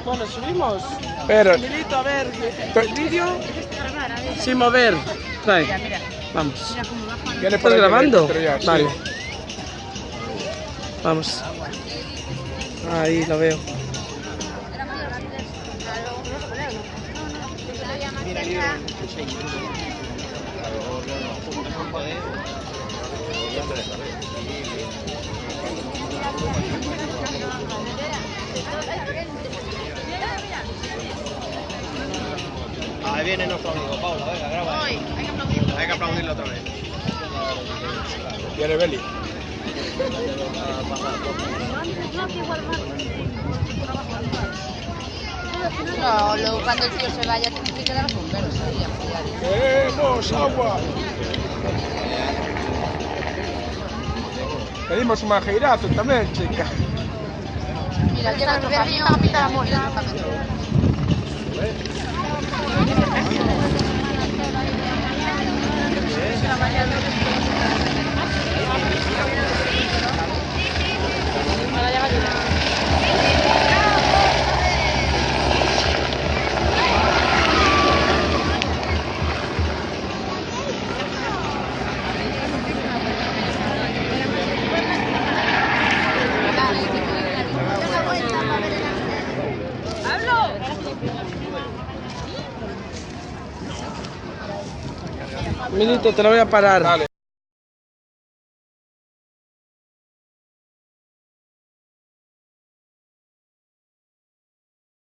Bueno, subimos. Pero, Emilito, a ver, el vídeo. Sin mover. Trae. Vamos. ¿estás grabando? Vale. Vamos. Ahí lo veo. Ahí viene nuestro amigo Paula, venga, graba. Hay que aplaudirlo otra vez. Viene Beli. No, luego cuando el tío se vaya tiene que quedar bomberos ahí a cuidar. ¡Queremos agua! Pedimos un manjeirazo también, chica. Mira, llega otro camión y la mola. Emilito, te lo voy a parar. Dale.